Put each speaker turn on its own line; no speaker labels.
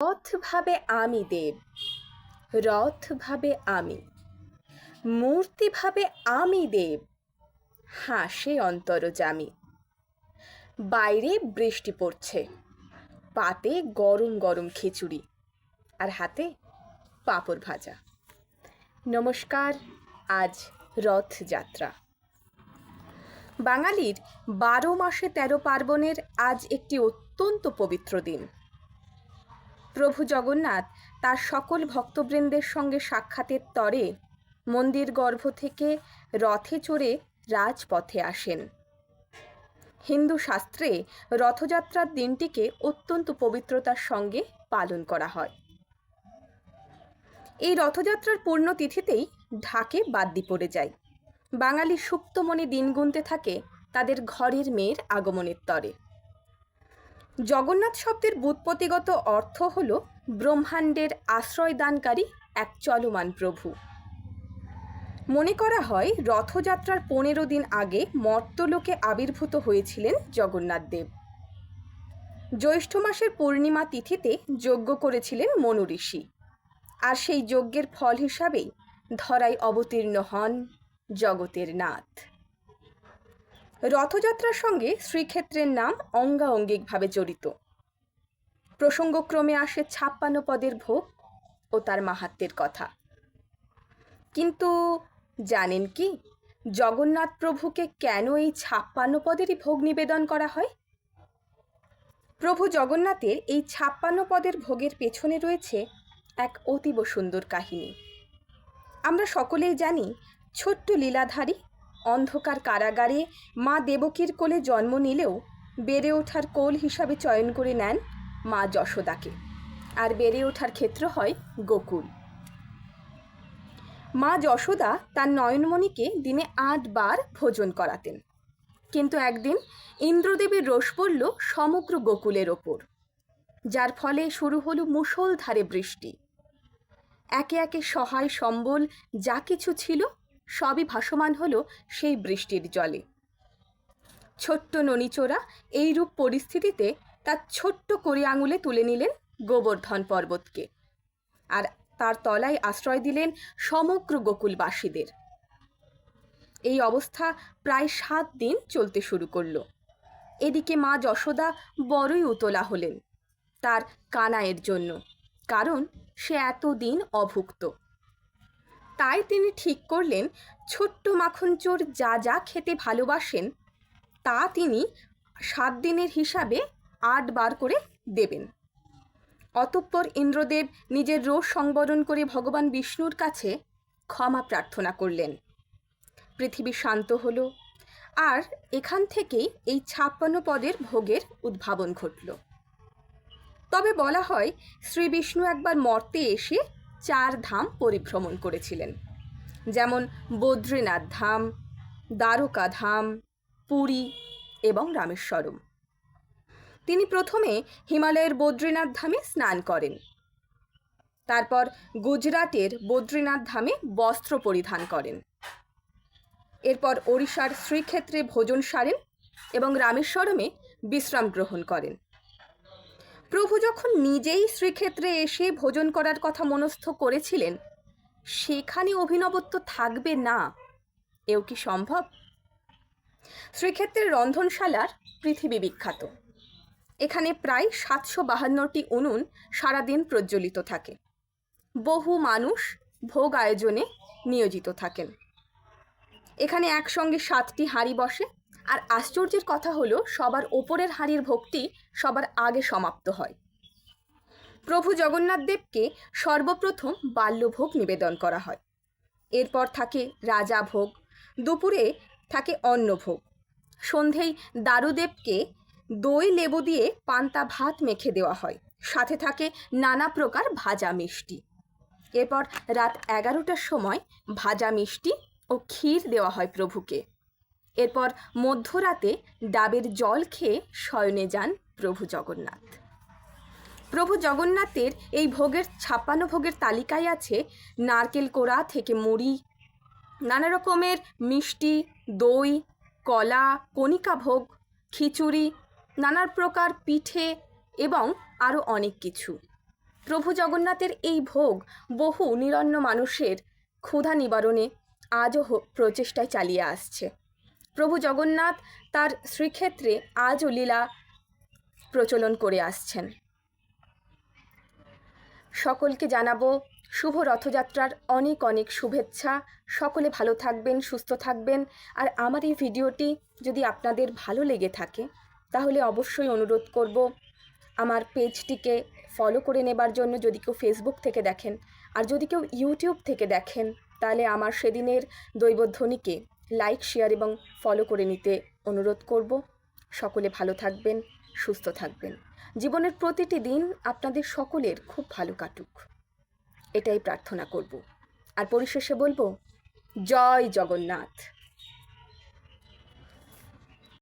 রথ ভাবে আমি দেব, রথ ভাবে আমি, মূর্তি ভাবে আমি দেব, হাসে অন্তরজামি। বাইরে বৃষ্টি পড়ছে, পাতে গরম গরম খিচুড়ি, আর হাতে পাঁপড় ভাজা। নমস্কার, আজ রথযাত্রা। বাঙালির 12 মাসে 13 পার্বণের আজ একটি অত্যন্ত পবিত্র দিন। প্রভু জগন্নাথ তার সকল ভক্তবৃন্দের সঙ্গে সাক্ষাতের তরে মন্দির গর্ভ থেকে রথে চড়ে রাজপথে আসেন। হিন্দু শাস্ত্রে রথযাত্রার দিনটিকে অত্যন্ত পবিত্রতার সঙ্গে পালন করা হয়। এই রথযাত্রার পূর্ণতিথিতেই ঢাকে বাদ্যি পড়ে যায়। বাঙালি সুপ্তমনে দিন গুনতে থাকে তাদের ঘরের মেয়ের আগমনের তরে। জগন্নাথ শব্দের ব্যুৎপত্তিগত অর্থ হল ব্রহ্মাণ্ডের আশ্রয়দানকারী এক চলমান প্রভু। মনে করা হয় রথযাত্রার 15 দিন আগে মর্ত্যলোকে আবির্ভূত হয়েছিলেন জগন্নাথ দেব। জ্যৈষ্ঠ মাসের পূর্ণিমা তিথিতে যজ্ঞ করেছিলেন মনু ঋষি, আর সেই যজ্ঞের ফল হিসাবেই ধরায় অবতীর্ণ হন জগতের নাথ। রথযাত্রার সঙ্গে শ্রীক্ষেত্রের নাম অঙ্গাঙ্গিকভাবে জড়িত। প্রসঙ্গক্রমে আসে 56 পদের ভোগ ও তার মাহাত্ম্যের কথা। কিন্তু জানেন কি, জগন্নাথ প্রভুকে কেন এই 56 পদেরই ভোগ নিবেদন করা হয়? প্রভু জগন্নাথের এই 56 পদের ভোগের পেছনে রয়েছে এক অতীব সুন্দর কাহিনী। আমরা সকলেই জানি, ছোট্ট লীলাধারী অন্ধকার কারাগারে মা দেবকীর কোলে জন্ম নিলেও বেড়ে ওঠার কোল হিসাবে চয়ন করে নেন মা যশোদাকে, আর বেড়ে ওঠার ক্ষেত্র হয় গোকুল। মা যশোদা তার নয়নমণিকে দিনে 8 বার ভোজন করাতেন, কিন্তু একদিন ইন্দ্রদেবের রোষ পড়ল সমগ্র গোকুলের ওপর, যার ফলে শুরু হলো মুষলধারে বৃষ্টি। একে একে সহায় সম্বল যা কিছু ছিল সবই ভাসমান হলো সেই বৃষ্টির জলে। ছোট্ট ননিচোরা এইরূপ পরিস্থিতিতে তার ছোট্ট কড়ি আঙুলে তুলে নিলেন গোবর্ধন পর্বতকে, আর তার তলায় আশ্রয় দিলেন সমগ্র গোকুলবাসীদের। এই অবস্থা প্রায় 7 দিন চলতে শুরু করল। এদিকে মা যশোদা বড়ই উতলা হলেন তার কানাইয়ের জন্য, কারণ সে এতদিন অভুক্ত। তাই তিনি ঠিক করলেন, ছোট্ট মাখনচোর যা যা খেতে ভালোবাসেন তা তিনি 7 দিনের হিসাবে 8 বার করে দেবেন। অতঃপর ইন্দ্রদেব নিজের রোষ সংবরণ করে ভগবান বিষ্ণুর কাছে ক্ষমা প্রার্থনা করলেন। পৃথিবী শান্ত হলো, আর এখান থেকেই এই 56 পদের ভোগের উদ্ভাবন ঘটল। তবে বলা হয়, শ্রী বিষ্ণু একবার মর্তে এসে 4 ধাম পরিভ্রমণ করেছিলেন, যেমন বদ্রীনাথ ধাম, দ্বারকা ধাম, পুরী এবং রামেশ্বরম। তিনি প্রথমে হিমালয়ের বদ্রীনাথ ধামে স্নান করেন, তারপর গুজরাটের বদ্রীনাথ ধামে বস্ত্র পরিধান করেন, এরপর ওড়িশার শ্রীক্ষেত্রে ভোজন সারেন এবং রামেশ্বরমে বিশ্রাম গ্রহণ করেন। প্রভু যখন নিজেই শ্রীক্ষেত্রে এসে ভোজন করার কথা মনস্থ করেছিলেন, সেখানে অভিনবত্ব থাকবে না, এও কি সম্ভব? শ্রীক্ষেত্রের রন্ধনশালার পৃথিবী বিখ্যাত। এখানে প্রায় 752টি উনুন সারাদিন প্রজ্বলিত থাকে। বহু মানুষ ভোগ আয়োজনে নিয়োজিত থাকেন। এখানে একসঙ্গে 7টি হাঁড়ি বসে, আর আশ্চর্যের কথা হলো সবার ওপরের হাঁড়ির ভোগটি সবার আগে সমাপ্ত হয়। প্রভু জগন্নাথ দেবকে সর্বপ্রথম বাল্যভোগ নিবেদন করা হয়, এরপর থাকে রাজা ভোগ, দুপুরে থাকে অন্নভোগ, সন্ধেয় দারুদেবকে দই লেবু দিয়ে পান্তা ভাত মেখে দেওয়া হয়, সাথে থাকে নানা প্রকার ভাজা মিষ্টি। এরপর রাত 11টার সময় ভাজা মিষ্টি ও ক্ষীর দেওয়া হয় প্রভুকে। এরপর মধ্যরাতে ডাবের জল খেয়ে শয়নে যান প্রভু জগন্নাথ। প্রভু জগন্নাথের এই ভোগের 56 ভোগের তালিকায় আছে নারকেল কোড়া থেকে মুড়ি, নানা রকমের মিষ্টি, দই, কলা, কণিকা ভোগ, খিচুড়ি, নানা প্রকার পিঠে এবং আরও অনেক কিছু। প্রভু জগন্নাথের এই ভোগ বহু নিরন্ন মানুষের ক্ষুধা নিবারণে আজও প্রচেষ্টায় চালিয়ে আসছে। প্রভু জগন্নাথ তার শ্রীক্ষেত্রে আজও লীলা প্রচলন করে আসছেন। সকলকে জানাবো শুভ রথযাত্রার অনেক অনেক শুভেচ্ছা। সকলে ভালো থাকবেন, সুস্থ থাকবেন। আর আমার এই ভিডিওটি যদি আপনাদের ভালো লেগে থাকে তাহলে অবশ্যই অনুরোধ করব আমার পেজটিকে ফলো করে নেবার জন্য, যদি কেউ ফেসবুক থেকে দেখেন। আর যদি কেউ ইউটিউব থেকে দেখেন তাহলে আমার সেদিনের দৈবধ্বনিকে লাইক, শেয়ার এবং ফলো করে নিতে অনুরোধ করব। সকলে ভালো থাকবেন, সুস্থ থাকবেন। জীবনের প্রতিটি দিন আপনাদের সকলের খুব ভালো কাটুক, এটাই প্রার্থনা করব। আর পরিশেষে বলবো, জয় জগন্নাথ।